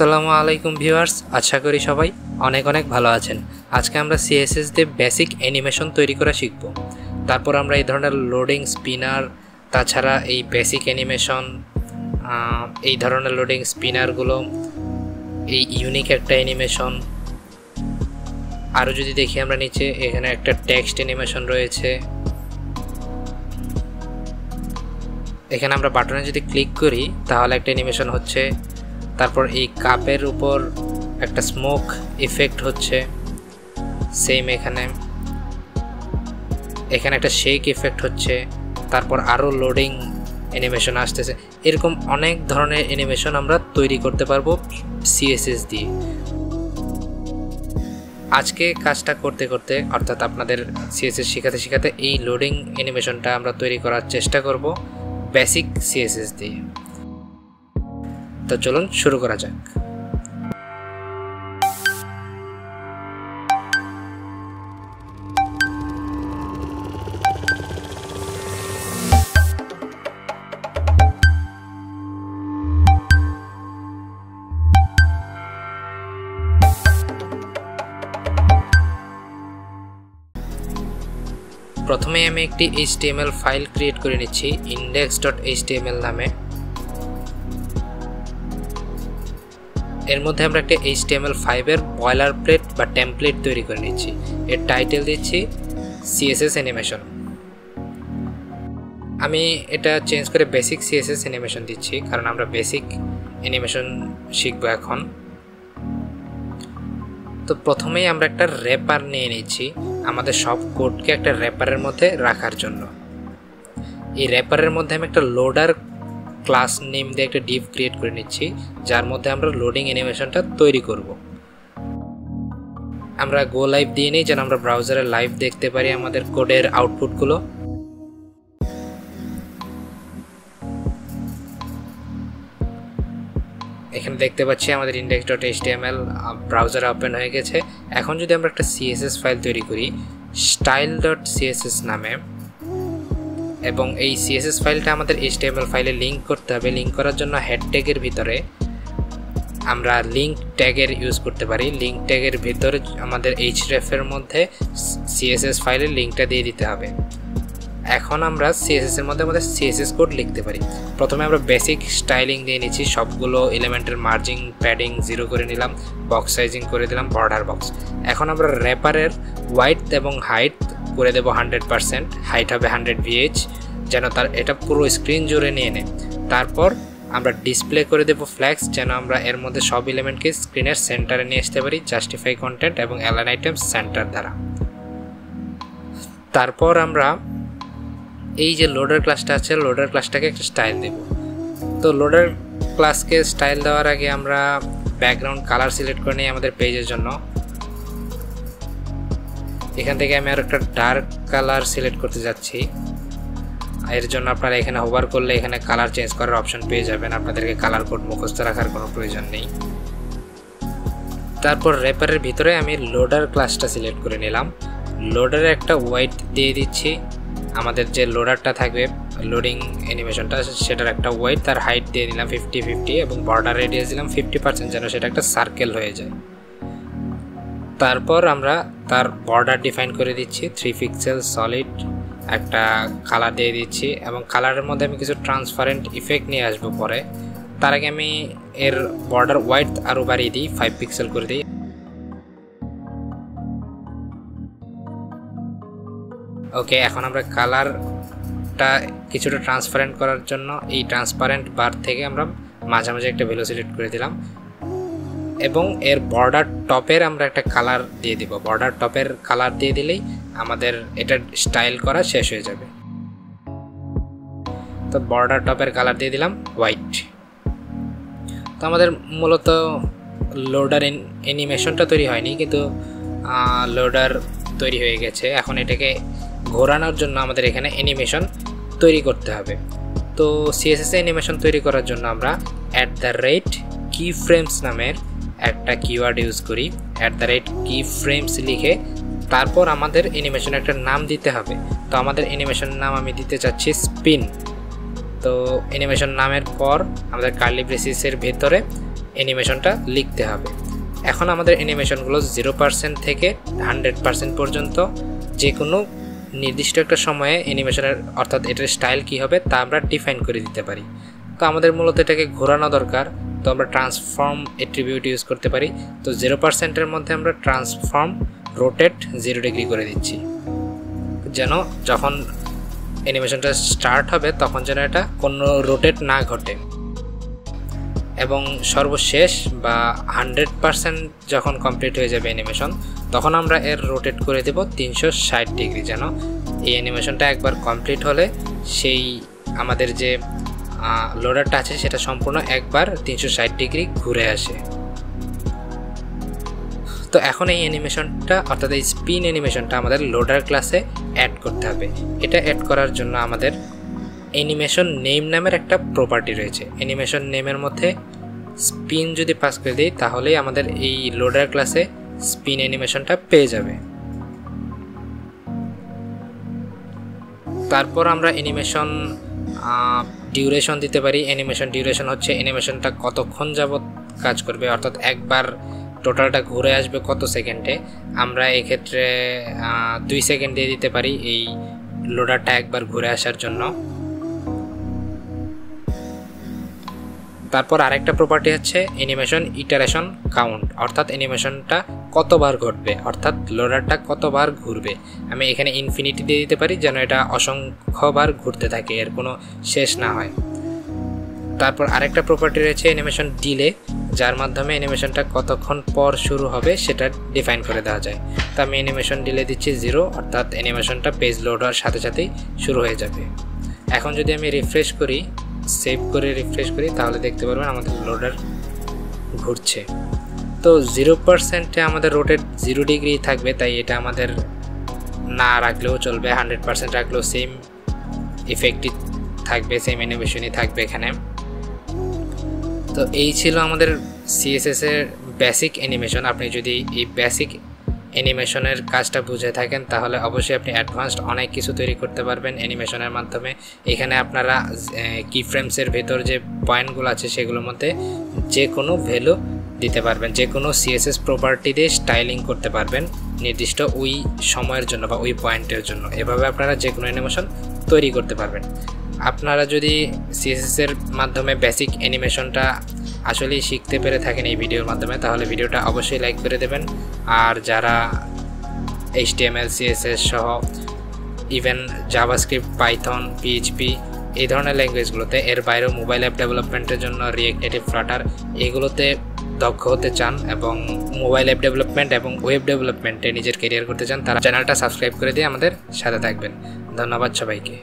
আসসালামু আলাইকুম ভিউয়ার্স, আশা করি সবাই অনেক অনেক ভালো আছেন। আজকে আমরা সিএসএস দিয়ে বেসিক অ্যানিমেশন তৈরি করা শিখব। তারপর আমরা এই ধরনের লোডিং স্পিনার, তাছাড়া এই বেসিক অ্যানিমেশন, এই ধরনের লোডিং স্পিনারগুলো, এই ইউনিক একটা অ্যানিমেশন, আরও যদি দেখি আমরা নিচে এখানে একটা টেক্সট অ্যানিমেশন রয়েছে। এখানে আমরা বাটনে যদি ক্লিক করি তাহলে একটা অ্যানিমেশন হচ্ছে। তারপর এই কাপের উপর একটা স্মোক ইফেক্ট হচ্ছে, সেম এখানে একটা শেক ইফেক্ট হচ্ছে। তারপর আরও লোডিং অ্যানিমেশন আসতেছে। এরকম অনেক ধরনের অ্যানিমেশন আমরা তৈরি করতে পারবো সিএসএস দিয়ে। আজকে কাজটা করতে করতে, অর্থাৎ আপনাদের সিএসএস শেখাতে এই লোডিং অ্যানিমেশনটা আমরা তৈরি করার চেষ্টা করব বেসিক সিএসএস দিয়ে। তো চলুন শুরু করা যাক। প্রথমে আমি একটি HTML ফাইল ক্রিয়েট করে নিচ্ছি index.html নামে। এর মধ্যে আমরা একটা HTML5 এর বয়লার প্লেট বা টেমপ্লেট তৈরি করে নিচ্ছি। এর টাইটেল দিচ্ছি CSS অ্যানিমেশন। আমি এটা চেঞ্জ করে বেসিক CSS অ্যানিমেশন দিচ্ছি, কারণ আমরা বেসিক অ্যানিমেশন শিখবো এখন। তো প্রথমেই আমরা একটা র্যাপার নিয়ে নিচ্ছি আমাদের সব কোডকে একটা র্যাপারের মধ্যে রাখার জন্য। এই র্যাপারের মধ্যে আমি একটা লোডার ক্লাস নেম দিয়ে একটা ডিভ ক্রিয়েট করে নিচ্ছি, যার মধ্যে আমরা লোডিং অ্যানিমেশনটা তৈরি করব। আমরা গো লাইভ দিয়ে নিই যেন আমরা ব্রাউজারে লাইভ দেখতে পারি আমাদের কোডের আউটপুটগুলো। এখানে দেখতে পাচ্ছি আমাদের index.html ব্রাউজারে ওপেন হয়ে গেছে। এখন যদি আমরা একটা CSS ফাইল তৈরি করি style.css নামে, এবং এই CSS ফাইলটা আমাদের HTML ফাইলে লিঙ্ক করতে হবে। লিঙ্ক করার জন্য হেড ট্যাগের ভিতরে আমরা লিঙ্ক ট্যাগের ইউজ করতে পারি। লিঙ্ক ট্যাগের ভিতরে আমাদের href এর মধ্যে CSS ফাইলের লিঙ্কটা দিয়ে দিতে হবে। এখন আমরা CSS এর মধ্যে আমাদের CSS কোড লিখতে পারি। প্রথমে আমরা বেসিক স্টাইলিং দিয়ে নিচ্ছি, সবগুলো এলিমেন্টের মার্জিং প্যাডিং 0 করে নিলাম, বক্স সাইজিং করে দিলাম বর্ডার বক্স। এখন আমরা র্যাপারের হোয়াইট এবং হাইট করে দেব 100%, হাইট হবে 100 VH, যেন এটা পুরো স্ক্রিন জুড়ে নিয়ে নেয়। তারপর আমরা ডিসপ্লে করে দেব ফ্ল্যাক্স, যেন আমরা এর মধ্যে সব এলিমেন্টকে স্ক্রিনের সেন্টারে নিয়ে আসতে পারি জাস্টিফাই কন্টেন্ট এবং অ্যালাইন আইটেমস সেন্টার দ্বারা। তারপর আমরা এই যে লোডার ক্লাসটা আছে, লোডার ক্লাসটাকে একটা স্টাইল দেব। তো লোডার ক্লাসকে স্টাইল দেওয়ার আগে আমরা ব্যাকগ্রাউন্ড কালার সিলেক্ট করে নিই আমাদের পেজের জন্য। এখান থেকে আমি আর একটা ডার্ক কালার সিলেক্ট করতে যাচ্ছি। এর জন্য আপনারা এখানে হোভার করলে এখানে কালার চেঞ্জ করার অপশন পেয়ে যাবেন। আপনাদেরকে কালার কোড মুখস্থ রাখার কোনো প্রয়োজন নেই। তারপর র্যাপারের ভিতরে আমি লোডার ক্লাসটা সিলেক্ট করে নিলাম। লোডারে একটা হোয়াইট দিয়ে দিচ্ছি। আমাদের যে লোডারটা থাকবে লোডিং অ্যানিমেশনটা, সেটার একটা ওয়েট, তার হাইট দিয়ে দিলাম 50 এবং বর্ডার রেডিয়াস দিলাম 50%, যেন সেটা একটা সার্কেল হয়ে যায়। তারপর আমরা তার বর্ডার ডিফাইন করে দিচ্ছি 3 পিক্সেল সলিড, একটা কালার দিয়ে দিচ্ছি, এবং কালারের মধ্যে আমি কিছু ট্রান্সপারেন্ট ইফেক্ট নিয়ে আসবো পরে। তার আগে আমি এর বর্ডার হোয়াইট আরও বাড়িয়ে দিই, 5 পিক্সেল করে দিই। ওকে, এখন আমরা কালারটা কিছুটা ট্রান্সপারেন্ট করার জন্য এই ট্রান্সপারেন্ট বার থেকে আমরা মাঝামাঝি একটা ভ্যালু সিলেক্ট করে দিলাম, এবং এর বর্ডার টপের আমরা একটা কালার দিয়ে দিব। বর্ডার টপের কালার দিয়ে দিলেই আমাদের এটা স্টাইল করা শেষ হয়ে যাবে। তো বর্ডার টপের কালার দিয়ে দিলাম হোয়াইট। তো আমাদের মূলত লোডার অ্যানিমেশনটা তৈরি হয়নি, কিন্তু লোডার তৈরি হয়ে গেছে। এখন এটাকে ঘোরানোর জন্য আমাদের এখানে অ্যানিমেশন তৈরি করতে হবে। তো CSS অ্যানিমেশন তৈরি করার জন্য আমরা @keyframes নামের একটা কিওয়ার্ড ইউজ করি। @keyframes লিখে তারপর আমাদের অ্যানিমেশন একটা নাম দিতে হবে। তো আমাদের অ্যানিমেশন নাম আমি দিতে চাচ্ছি স্পিন। তো অ্যানিমেশন নামের পর আমাদের কার্লি ব্রেসিসের ভেতরে অ্যানিমেশনটা লিখতে হবে। এখন আমাদের অ্যানিমেশনগুলো 0% থেকে 100% পর্যন্ত যে কোনো নির্দিষ্ট একটা সময়ে অ্যানিমেশনের অর্থাৎ এটার স্টাইল কী হবে তা আমরা ডিফাইন করে দিতে পারি। তো আমাদের মূলত এটাকে ঘোরানো দরকার, তো আমরা ট্রান্সফর্ম অ্যাট্রিবিউট ইউজ করতে পারি। তো 0%-এর মধ্যে আমরা ট্রান্সফর্ম রোটেট 0 ডিগ্রি করে দিচ্ছি, যেন যখন অ্যানিমেশনটা স্টার্ট হবে তখন যেন এটা কোনো রোটেট না ঘটে। এবং সর্বশেষ বা 100% যখন কমপ্লিট হয়ে যাবে অ্যানিমেশন, তখন আমরা এর রোটেট করে দেব 360 ডিগ্রি, যেন এই অ্যানিমেশনটা একবার কমপ্লিট হলে সেই আমাদের যে লোডারটা আছে সেটা সম্পূর্ণ একবার 360 ডিগ্রি ঘুরে আসে। তো এখন এই অ্যানিমেশনটা অর্থাৎ এই স্পিন অ্যানিমেশনটা আমাদের লোডার ক্লাসে অ্যাড করতে হবে। এটা অ্যাড করার জন্য আমাদের অ্যানিমেশন নেম নামের একটা প্রপার্টি রয়েছে। অ্যানিমেশন নেমের মধ্যে স্পিন যদি পাস করে দিই তাহলেই আমাদের এই লোডার ক্লাসে স্পিন অ্যানিমেশনটা পেয়ে যাবে। তারপর আমরা অ্যানিমেশন ডিউরেশন দিতে পারি। অ্যানিমেশন ডিউরেশন হচ্ছে অ্যানিমেশনটা কতক্ষণ যাবত কাজ করবে, অর্থাৎ একবার টোটালটা ঘুরে আসবে কত সেকেন্ডে। আমরা এক্ষেত্রে 2 সেকেন্ড দিয়ে দিতে পারি এই লোডারটা একবার ঘুরে আসার জন্য। তারপর আরেকটা প্রপার্টি হচ্ছে অ্যানিমেশন ইটারেশন কাউন্ট, অর্থাৎ অ্যানিমেশনটা কতবার ঘটবে, অর্থাৎ লোডারটা কতবার ঘুরবে। আমি এখানে ইনফিনিটি দিয়ে দিতে পারি যেন এটা অসংখ্যবার ঘুরতে থাকে, এর কোনো শেষ না হয়। তারপর আরেকটা প্রপার্টি রয়েছে অ্যানিমেশন ডিলে, যার মাধ্যমে অ্যানিমেশনটা কতক্ষণ পর শুরু হবে সেটা ডিফাইন করে দেওয়া যায়। তো আমি অ্যানিমেশন ডিলে দিচ্ছি 0, অর্থাৎ অ্যানিমেশনটা পেজ লোড হওয়ার সাথে সাথেই শুরু হয়ে যাবে। এখন যদি আমি রিফ্রেশ করি, সেভ করে রিফ্রেশ করি, তাহলে দেখতে পারবেন আমাদের লোডার ঘুরছে। তো 0%-এ আমাদের রোটেট 0 ডিগ্রি থাকবে, তাই এটা আমাদের না রাখলেও চলবে। 100% রাখলেও সেম ইফেক্টই থাকবে, সেম অ্যানিমেশনই থাকবে এখানে। তো এই ছিল আমাদের সিএসএস-এর বেসিক অ্যানিমেশন। আপনি যদি এই বেসিক অ্যানিমেশনের কাজটা বুঝে থাকেন তাহলে অবশ্যই আপনি অ্যাডভান্সড অনেক কিছু তৈরি করতে পারবেন অ্যানিমেশনের মাধ্যমে। এখানে আপনারা কি ফ্রেমসের ভেতর যে পয়েন্টগুলো আছে সেগুলোর মধ্যে যে কোনো ভ্যালু দিতে পারবেন, যে কোনো সিএসএস প্রপার্টি দিয়ে স্টাইলিং করতে পারবেন নির্দিষ্ট ওই সময়ের জন্য বা ওই পয়েন্টের জন্য। এভাবে আপনারা যে কোনো অ্যানিমেশন তৈরি করতে পারবেন। আপনারা যদি সিএসএস-এর মাধ্যমে বেসিক অ্যানিমেশনটা আসলেই শিখতে পেরে থাকেন এই ভিডিওর মাধ্যমে, তাহলে ভিডিওটা অবশ্যই লাইক করে দেবেন। আর যারা HTML, CSS সহ ইভেন জাভাস্ক্রিপ্ট, পাইথন, PHP এই ধরনের ল্যাঙ্গুয়েজগুলোতে, এর বাইরেও মোবাইল অ্যাপ ডেভেলপমেন্টের জন্য রিয়েক্ট নেটিভ, ফ্লাটার এগুলোতে দক্ষ হতে চান এবং মোবাইল অ্যাপ ডেভেলপমেন্ট এবং ওয়েব ডেভেলপমেন্টে নিজের ক্যারিয়ার করতে চান, তারা চ্যানেলটা সাবস্ক্রাইব করে দিয়ে আমাদের সাথে থাকবেন। ধন্যবাদ সবাইকে।